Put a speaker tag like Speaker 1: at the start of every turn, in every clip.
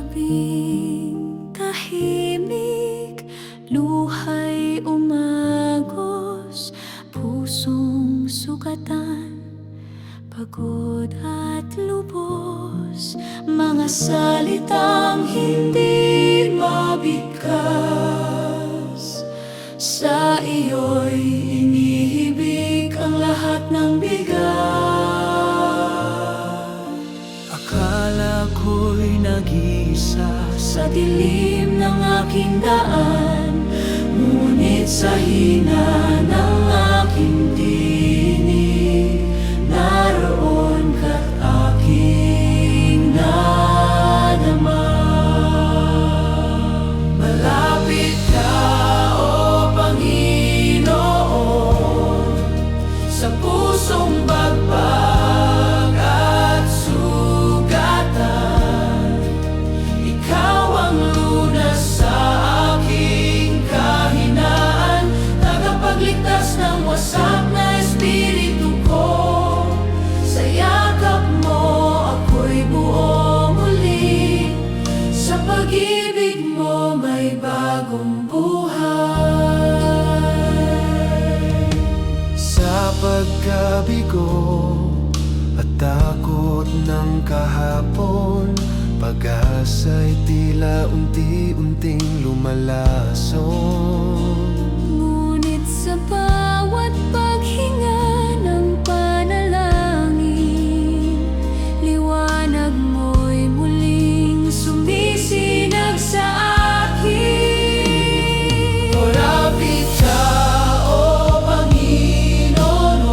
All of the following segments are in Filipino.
Speaker 1: gabing tahimik, luha'y umagos, pusong sugatan, pagod at lubos, mga salitang hindi mabigkas. Sa iyo'y inihibig ang lahat ng bigat. Akala ko'y nag-iisa sa dilim ng aking daan, ngunit sa hina ng aking tinig, naroon ka't aking nadama. Malapit ka, o Panginoon, sa pusong bagbag at sugatan. Ikaw ang lunas sa aking kahinaan, tagapagligtas ng wasak na espiritu ko. Sa yakap mo ako'y buo muli, sa pag-ibig mo may bagong buhay.
Speaker 2: Sa pagkabigo at takot ng kahapon, pag-asa'y tila unti-unting lumalason.
Speaker 1: Ngunit sa bawat paghinga ng panalangin, liwanag mo'y muling sumisinag sa akin.
Speaker 2: Malapit ka, o Panginoon,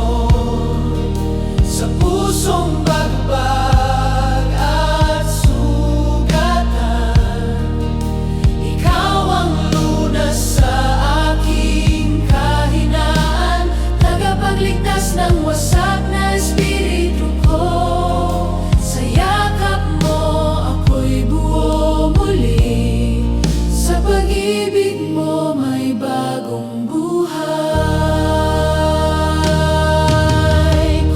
Speaker 2: sa pusong bagbag at sugatan. Ikaw ang lunas sa aking kahinaan, tagapagligtas ng wasak na espiritu ko. Sa yakap mo ako'y buo muli, sa pag-ibig mo may bagong buhay.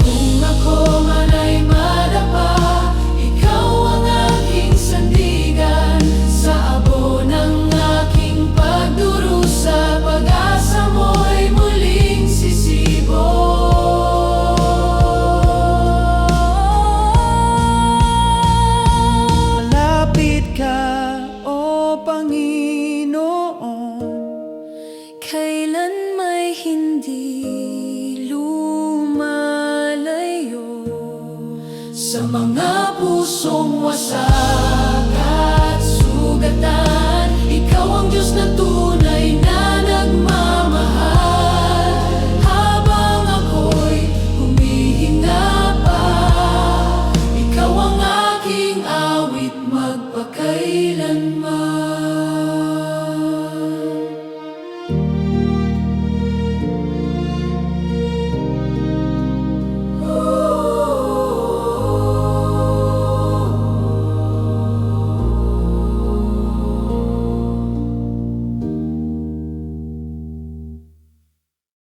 Speaker 2: Kung ako man ay madapa, ikaw ang aking sandigan. Sa abo ng aking pagdurusa, pag-asa mo'y muling sisibol. Malapit ka, o Panginoon,
Speaker 1: Kailan may hindi lumalayo
Speaker 2: sa mga pusong wasak at sugatan. Ikaw ang Diyos na tunay na